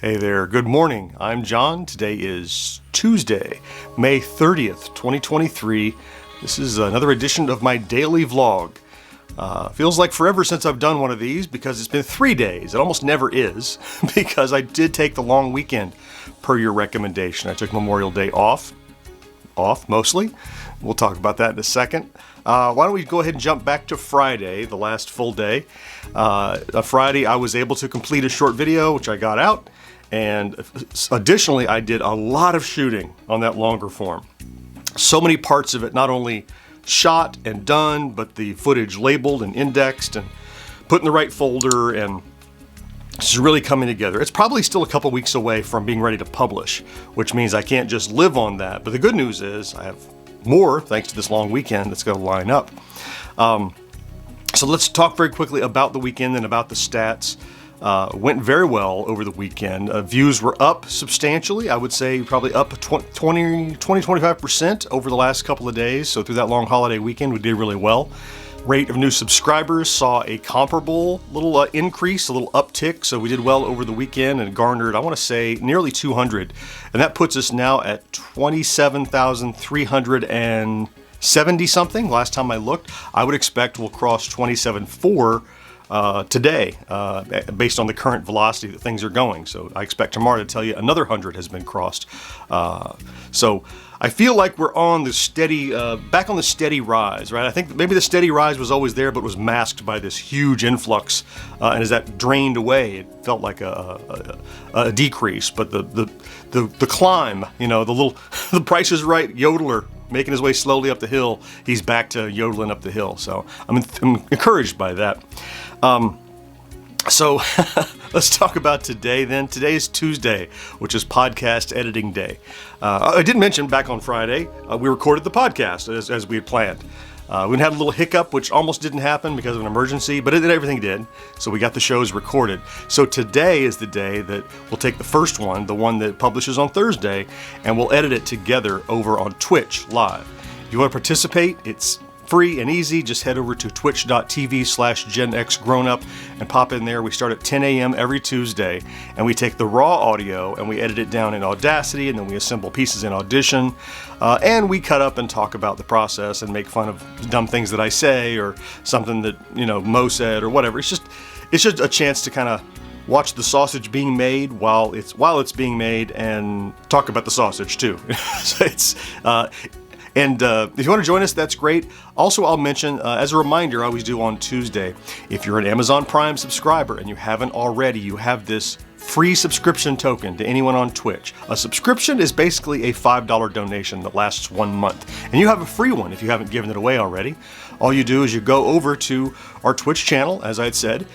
Hey there, good morning. I'm John. Today is Tuesday, May 30th, 2023. This is another edition of my daily vlog. Feels like forever since I've done one of these because it's been 3 days. It almost never is because I did take the long weekend per your recommendation. I took Memorial Day off mostly. We'll talk about that in a second. Why don't we go ahead and jump back to Friday, the last full day. Friday I was able to complete a short video, which I got out. And additionally, I did a lot of shooting on that longer form. So many parts of it, not only shot and done, but the footage labeled and indexed and put in the right folder, and it's really coming together. It's probably still a couple weeks away from being ready to publish, which means I can't just live on that. But the good news is I have more thanks to this long weekend that's going to line up. So let's talk very quickly about the weekend and about the stats. Went very well over the weekend. Views were up substantially. I would say probably up 20-25% over the last couple of days. So through that long holiday weekend, we did really well. Rate of new subscribers saw a comparable little increase, a little uptick. So we did well over the weekend and garnered, I want to say, nearly 200. And that puts us now at 27,370 something. Last time I looked, I would expect we'll cross 27.4 today, based on the current velocity that things are going. So I expect tomorrow to tell you another 100 has been crossed. So I feel like we're on the steady, back on the steady rise, right? I think maybe the steady rise was always there, but was masked by this huge influx. And as that drained away, it felt like a decrease. But the climb, you know, the Price is Right yodeler making his way slowly up the hill, he's back to yodeling up the hill. So I'm encouraged by that. So let's talk about today then. Today is Tuesday, which is podcast editing day. I did mention back on Friday, we recorded the podcast as we had planned. We had a little hiccup, which almost didn't happen because of an emergency, but everything did. So we got the shows recorded. So today is the day that we'll take the first one, the one that publishes on Thursday, and we'll edit it together over on Twitch live. If you want to participate, it's free and easy. Just head over to twitch.tv/GenXGrownUp and pop in there. We start at 10 a.m. every Tuesday, and we take the raw audio and we edit it down in Audacity, and then we assemble pieces in Audition, and we cut up and talk about the process and make fun of dumb things that I say or something that, you know, Mo said or whatever. It's just a chance to kind of watch the sausage being made while it's being made and talk about the sausage too. So And if you want to join us, that's great. Also, I'll mention, as a reminder, I always do on Tuesday, if you're an Amazon Prime subscriber and you haven't already, you have this free subscription token to anyone on Twitch. A subscription is basically a $5 donation that lasts 1 month. And you have a free one if you haven't given it away already. All you do is you go over to our Twitch channel, as I had said.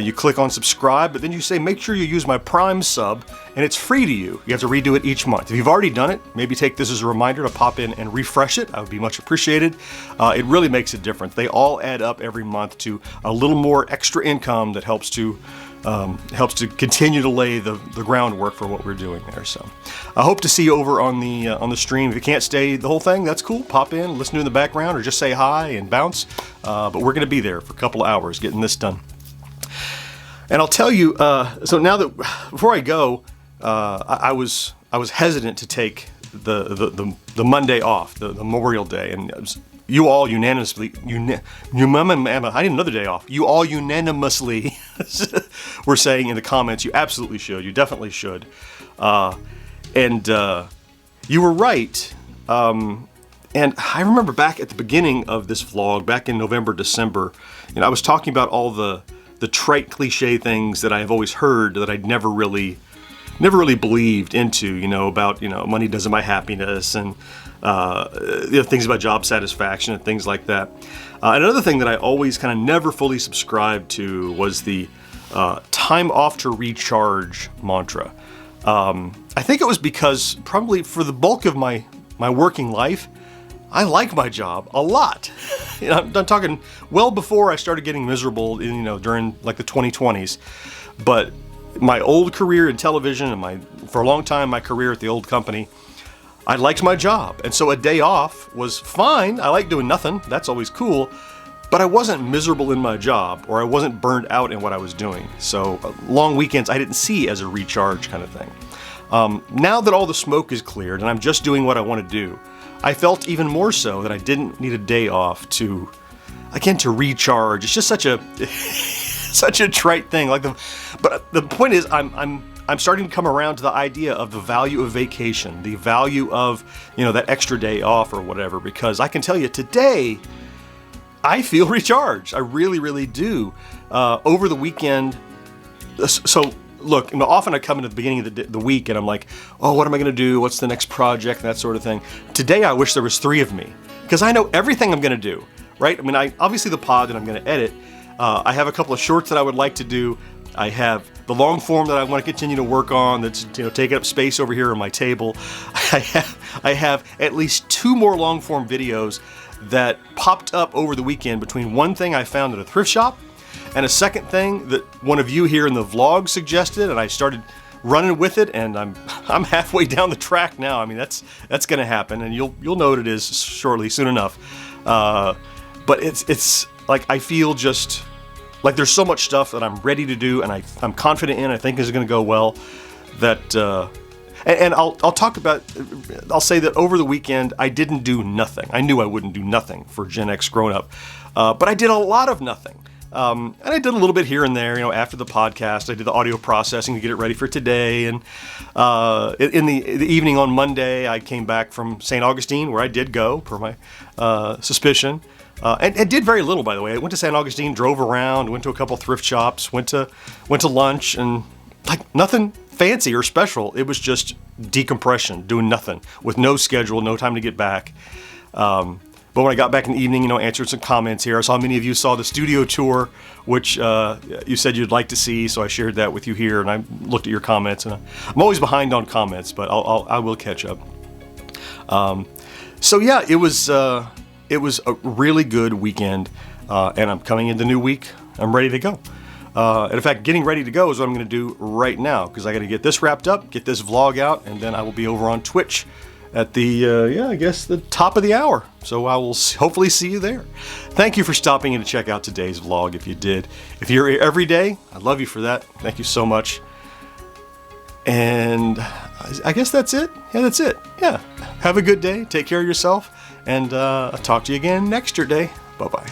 You click on subscribe, but then you say, make sure you use my Prime sub, and it's free to you. You have to redo it each month. If you've already done it, maybe take this as a reminder to pop in and refresh it. I would be much appreciated. It really makes a difference. They all add up every month to a little more extra income that helps to continue to lay the groundwork for what we're doing there. So I hope to see you over on the stream. If you can't stay the whole thing, that's cool. Pop in, listen to it in the background, or just say hi and bounce. But we're going to be there for a couple of hours getting this done. And I'll tell you, so now that before I go, I was hesitant to take the Monday off, the Memorial Day, and you all unanimously, I need another day off. You all unanimously were saying in the comments, you absolutely should. You definitely should. And you were right. And I remember back at the beginning of this vlog, back in November, December, I was talking about all the trite cliche things that I have always heard that I'd never really believed into, about, money doesn't buy happiness, and things about job satisfaction and things like that. And another thing that I always kind of never fully subscribed to was the time off to recharge mantra. I think it was because probably for the bulk of my working life, I like my job a lot. I'm talking well before I started getting miserable, during like the 2020s. But my old career in television and for a long time, my career at the old company, I liked my job. And so a day off was fine. I like doing nothing. That's always cool. but I wasn't miserable in my job, or I wasn't burned out in what I was doing. So long weekends I didn't see as a recharge kind of thing. Now that all the smoke is cleared and I'm just doing what I want to do, I felt even more so that I didn't need a day off to recharge. It's just such a such a trite thing. But the point is, I'm starting to come around to the idea of the value of vacation, the value of, that extra day off or whatever, because I can tell you today, I feel recharged. I really, really do. Over the weekend, so look, often I come into the beginning of the week and I'm like, oh, what am I going to do? What's the next project? And that sort of thing. Today, I wish there was 3 of me, because I know everything I'm going to do, right? Obviously the pod that I'm going to edit. I have a couple of shorts that I would like to do. I have the long form that I want to continue to work on that's taking up space over here on my table. I have at least 2 more long form videos that popped up over the weekend between one thing I found at a thrift shop and a second thing that one of you here in the vlog suggested, and I started running with it, and I'm halfway down the track now. That's going to happen, and you'll know what it is shortly, soon enough. But it's like I feel just like there's so much stuff that I'm ready to do, and I'm confident in. I think is going to go well. That and I'll say that over the weekend I didn't do nothing. I knew I wouldn't do nothing for GenXGrownUp, but I did a lot of nothing. And I did a little bit here and there, after the podcast. I did the audio processing to get it ready for today. And in the evening on Monday, I came back from St. Augustine, where I did go, per my suspicion. And did very little, by the way. I went to St. Augustine, drove around, went to a couple thrift shops, went to lunch, and nothing fancy or special. It was just decompression, doing nothing, with no schedule, no time to get back. But when I got back in the evening, answered some comments here. I saw many of you saw the studio tour, which you said you'd like to see, so I shared that with you here, and I looked at your comments. And I'm always behind on comments, but I will catch up. So yeah, it was a really good weekend, and I'm coming into the new week. I'm ready to go. And in fact, getting ready to go is what I'm going to do right now, because I got to get this wrapped up, get this vlog out, and then I will be over on Twitch at the top of the hour. So I will hopefully see you there. Thank you for stopping in to check out today's vlog if you did. If you're here every day, I love you for that. Thank you so much. And I guess that's it. Yeah, that's it. Yeah. Have a good day. Take care of yourself. And I'll talk to you again next day. Bye-bye.